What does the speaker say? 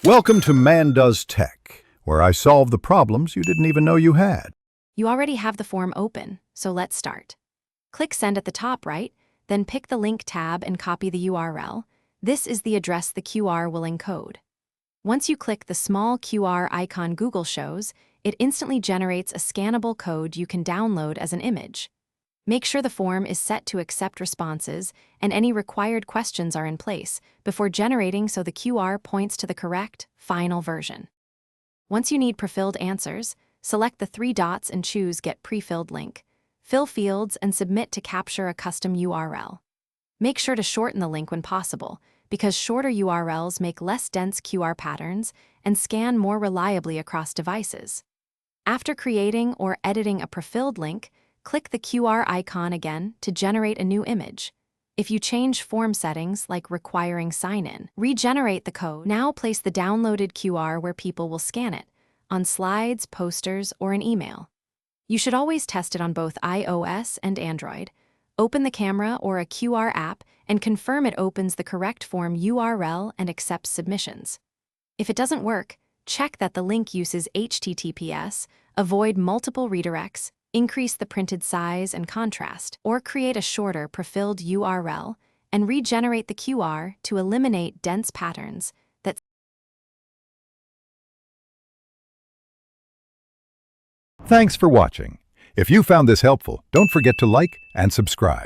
Welcome to Man Does Tech, where I solve the problems you didn't even know you had. You already have the form open, so let's start. Click Send at the top right, then pick the Link tab and copy the URL. This is the address the QR will encode. Once you click the small QR icon Google shows, it instantly generates a scannable code you can download as an image. Make sure the form is set to accept responses and any required questions are in place before generating so the QR points to the correct, final version. Once you need pre-filled answers, select the three dots and choose Get Pre-filled Link. Fill fields and submit to capture a custom URL. Make sure to shorten the link when possible, because shorter URLs make less dense QR patterns and scan more reliably across devices. After creating or editing a pre-filled link, click the QR icon again to generate a new image. If you change form settings, like requiring sign-in, regenerate the code. Now place the downloaded QR where people will scan it, on slides, posters, or an email. You should always test it on both iOS and Android. Open the camera or a QR app and confirm it opens the correct form URL and accepts submissions. If it doesn't work, check that the link uses HTTPS, avoid multiple redirects, increase the printed size and contrast, or create a shorter pre-filled URL and regenerate the QR to eliminate dense patterns that. Thanks for watching. If you found this helpful, don't forget to like and subscribe.